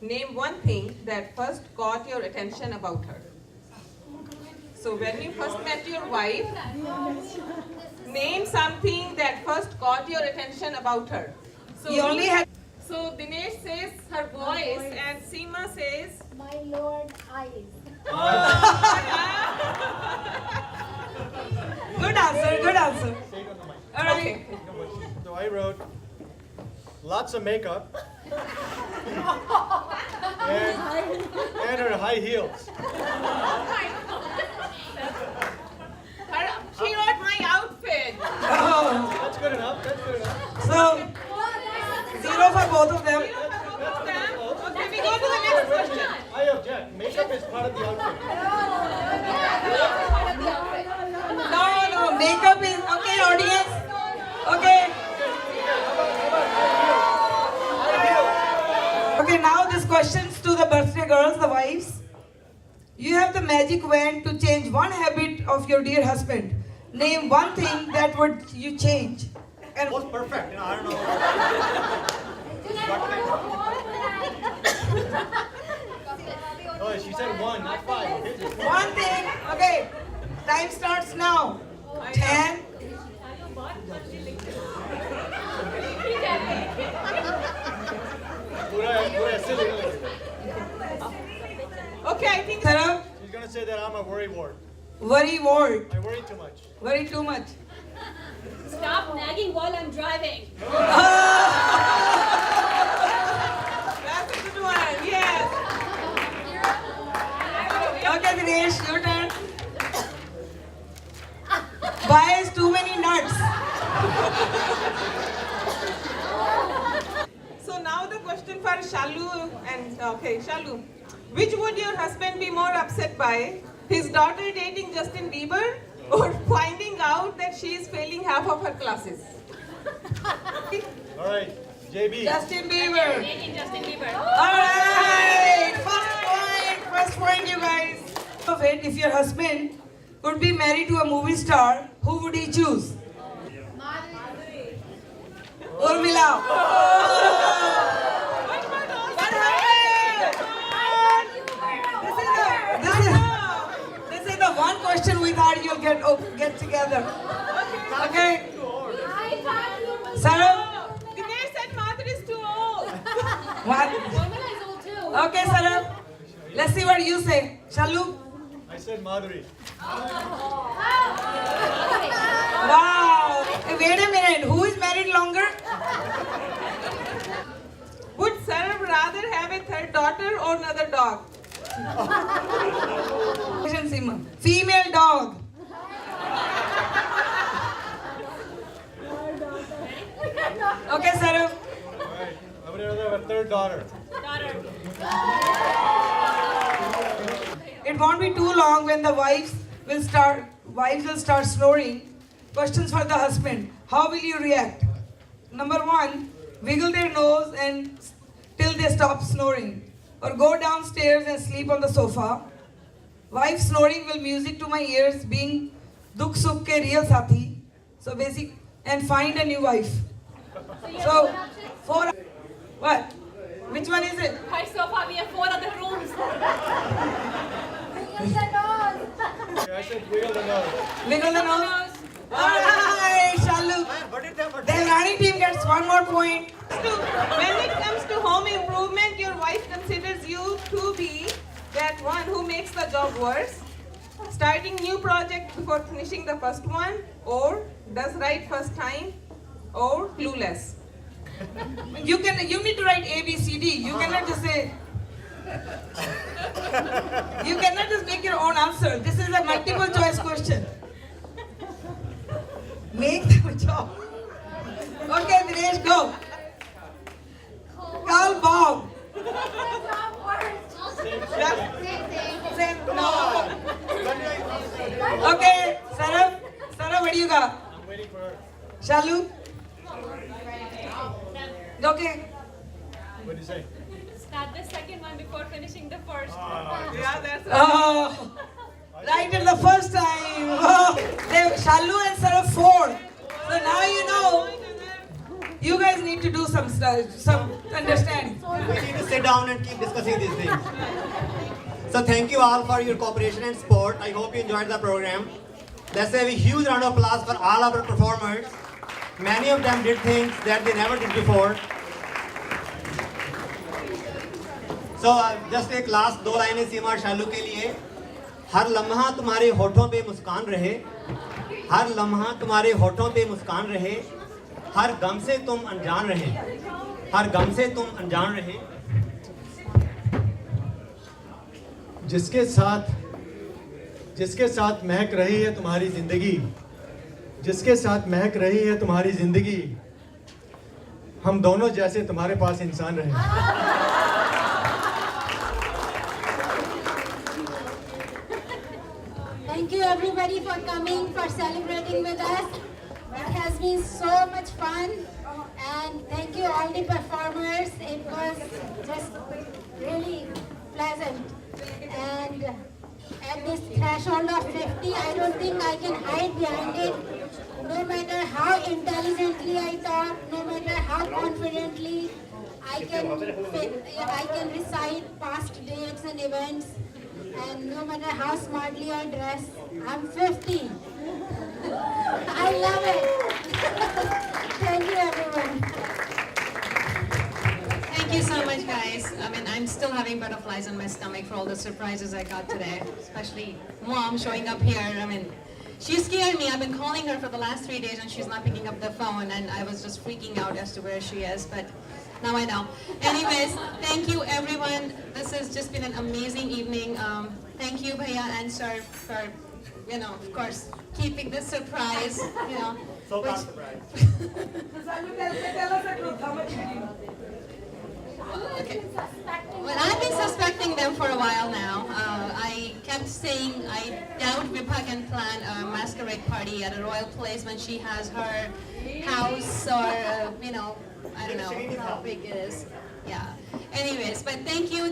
name one thing that first caught your attention about her. So when you first met your wife, name something that first caught your attention about her. So You only had... So Dinesh says her voice and Seema says My Lord eyes. Good answer, good answer. All right. So I wrote lots of makeup and her high heels. She wrote my outfit. Oh. That's good enough. That's good enough. So, 0 for both of them. Okay, we go to the next question. I object. Makeup is part of the outfit. No, makeup is... Okay, audience. Okay. Okay, now this questions to the birthday girls, the wives. You have the magic wand to change one habit of your dear husband. Name one thing that would you change. And was perfect. You know, I don't know. Oh, she said 1, not 5. One thing. Okay, time starts now. 10. Okay, I think... Sarah? She's going to say that I'm a worry wart. Worry ward. I worry too much. Worry too much. Stop nagging while I'm driving. That's a good one, yes. Okay, Dinesh, your turn. Buys too many nuts. So now the question for Shalu and... Okay, Shalu. Which would your husband be more upset by? His daughter dating Justin Bieber or finding out that she is failing half of her classes? All right, JB. Justin Bieber. Dating Justin Bieber. Alright, first point you guys. Of it, if your husband could be married to a movie star, who would he choose? Urmila. What happened? This is the one question we thought you'll get together. Okay. Sarah? Dinesh said Madhuri is too old. What? Urmila is old too. Okay, Sarah. Let's see what you say. Shalu? I said Madhuri. Wow. Hey, wait a minute. Who is married longer? Would Sarah rather have a third daughter or another dog? Female dog. Okay, Sarah. Alright, I would rather have a third daughter. It won't be too long when the wives will start snoring. Questions for the husband. How will you react? Number 1, wiggle their nose and till they stop snoring. Or go downstairs and sleep on the sofa. Wife snoring will music to my ears, being dukh sukh ke real sathi. So basic, and find a new wife. So, 4. What? Which one is it? Hi, sofa. We have 4 other rooms. I said wiggle the nose. Wiggle the nose. Alright, Shalu. The Rani team gets 1 more point. When it comes to home improvement, your wife considers you to be that one who makes the job worse, starting new project before finishing the first one, or does right first time, or clueless. You need to write A, B, C, D. You cannot just say. You cannot just make your own answer. This is a multiple choice question. Make the job. Okay, Dinesh, go. Call Bob. Same. No. Priyanka. I'm waiting for her. Shalu? Okay. What do you say? Start the second one before finishing the first. Yeah, that's oh, right at the first time. Oh, Shalu and Sarah 4. So now you know. You guys need to do some understanding. We need to sit down and keep discussing these things. So thank you all for your cooperation and support. I hope you enjoyed the program. Let's have a huge round of applause for all our performers. Many of them did things that they never did before. So just एक last 2 लाइनें सीमा और शालू के लिए. हर लम्हा तुम्हारे होठों पे मुस्कान रहे. हर लम्हा तुम्हारे होठों पे मुस्कान रहे. हर गम से तुम अनजान रहे. हर गम से तुम अनजान रहे. जिसके साथ महक रही है तुम्हारी जिंदगी, जिसके साथ महक रही है तुम्हारी जिंदगी, हम दोनों जैसे तुम्हारे पास इंसान रहे. Thank you everybody for coming, for celebrating with us. It has been so much fun, and thank you all the performers. It was just really pleasant. And at this threshold of 50, I don't think I can hide behind it. No matter how intelligently I talk, no matter how confidently I can recite past dates and events, and no matter how smartly I dress, I'm 50. I love it. Thank you, everyone. Thank you so much, guys. I mean, I'm still having butterflies in my stomach for all the surprises I got today, especially Mom showing up here. I mean, she scared me. I've been calling her for the last 3 days and she's not picking up the phone, and I was just freaking out as to where she is, but now I know. Anyways, thank you, everyone. This has just been an amazing evening. Thank you, Bhaiya and Sir, for, of course, keeping this surprise, So far surprise. Okay. Well, I've been suspecting them for a while now. I kept saying I doubt Vibha can plan a masquerade party at a royal place when she has her house or, I don't know how big it is. Yeah. Anyways, but thank you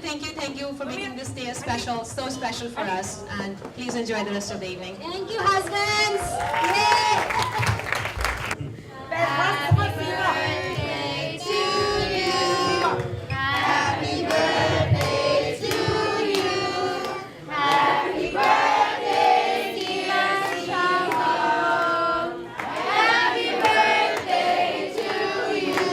for making this day so special for us. And please enjoy the rest of the evening. Thank you, husbands. Happy birthday to you. Happy birthday to you. Happy birthday, dear Shaham. Happy birthday to you.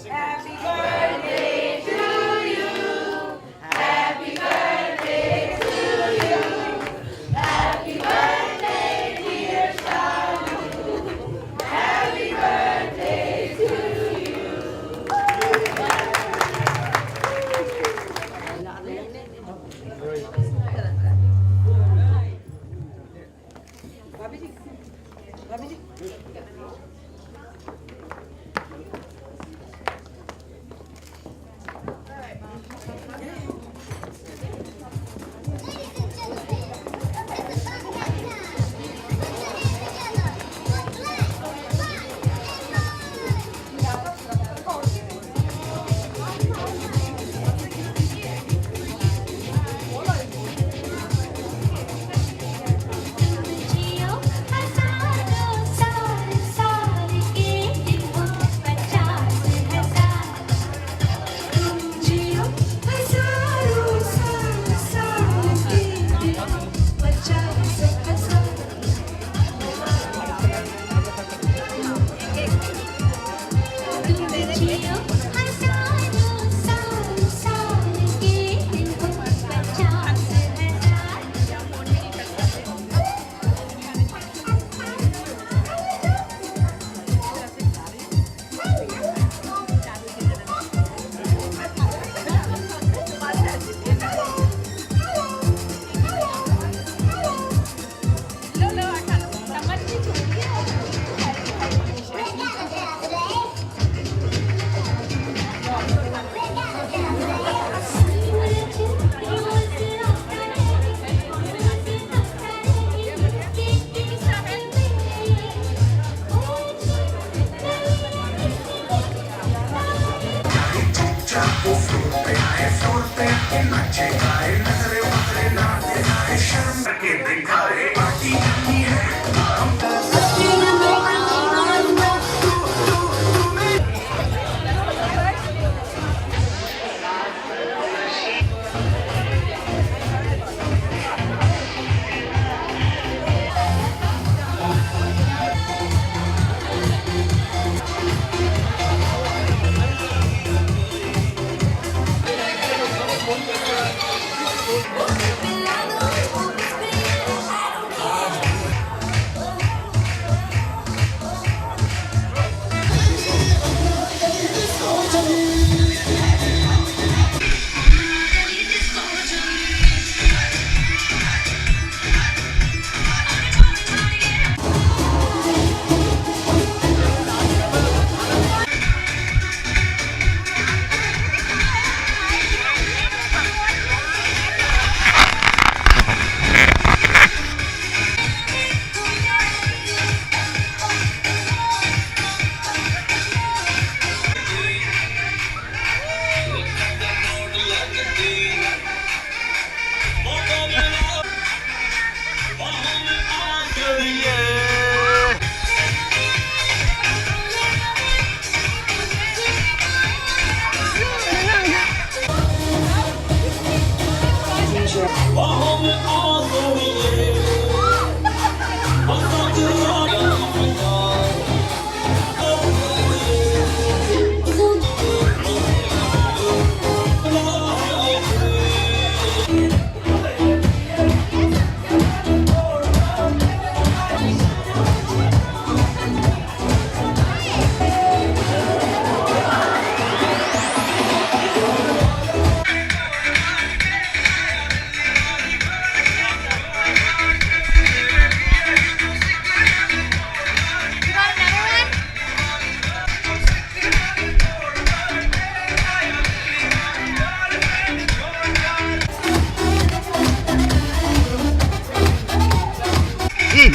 Happy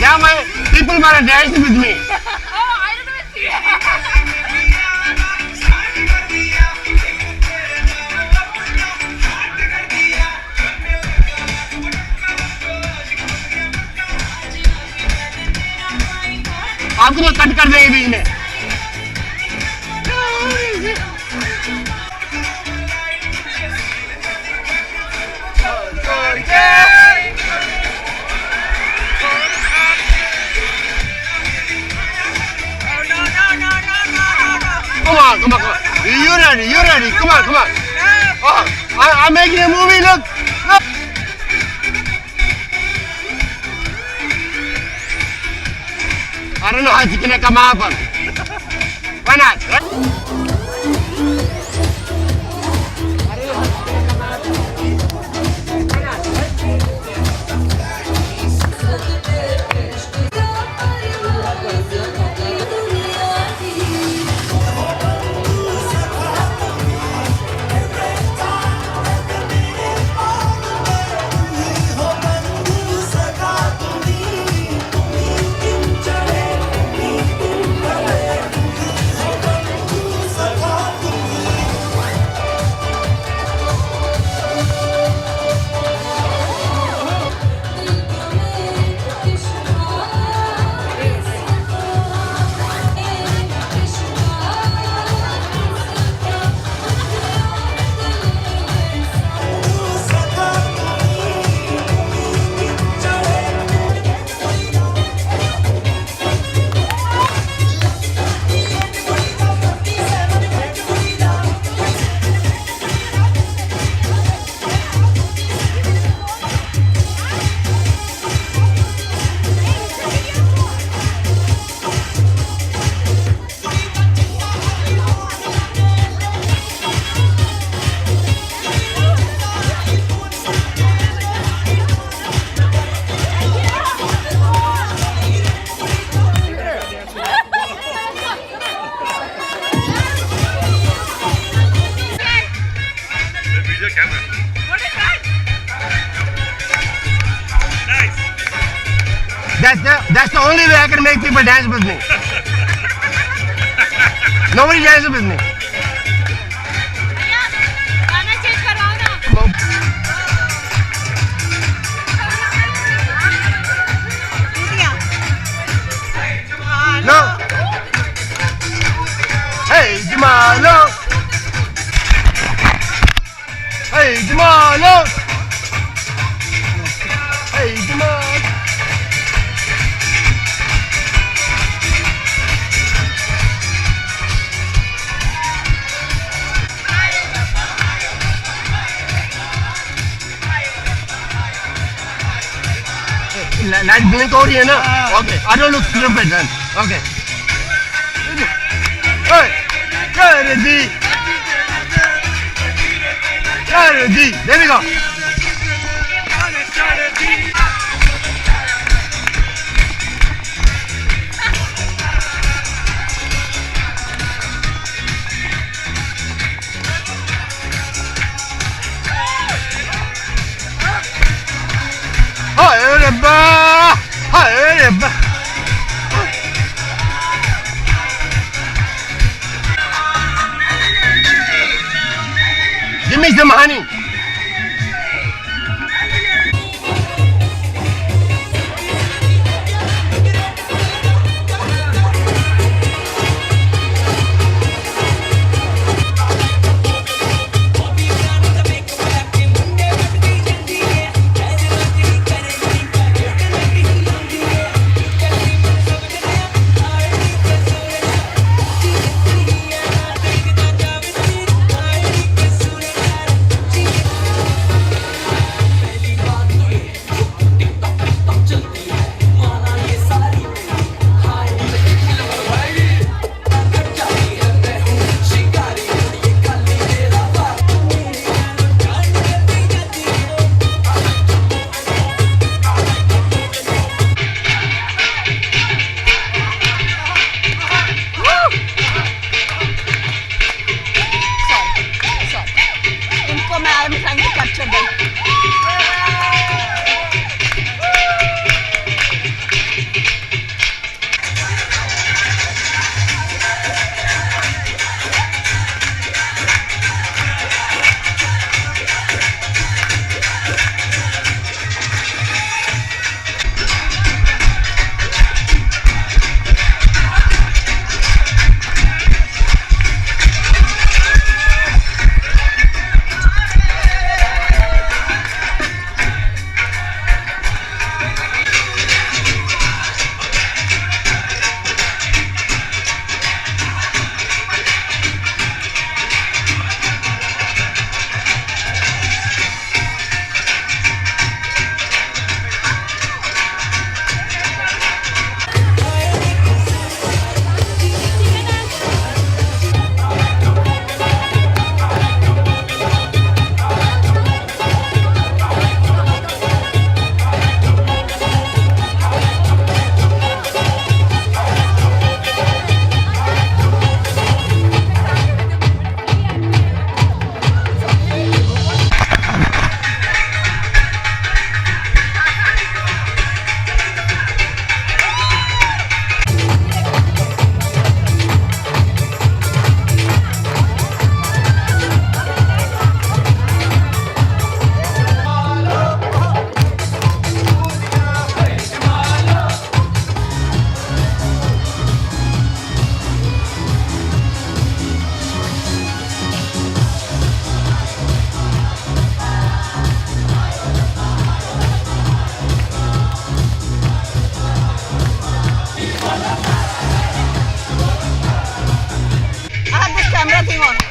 Now my people wanna dance with me. आपको तो cut कर देंगे बीच में। Come on. You ready? Come on. Oh, I'm making a movie. Look. I don't know how to connect a map. Why not? That's the only way I can make people dance with me. Nobody dances with me. Light blink हो रही है ना? Okay, I don't look stupid then. Okay. Hey, Charity. Charity. There we go. Hi, everybody. Hi, everybody. Give me some honey. इनको मैं army time में capture they I have this camera thing on.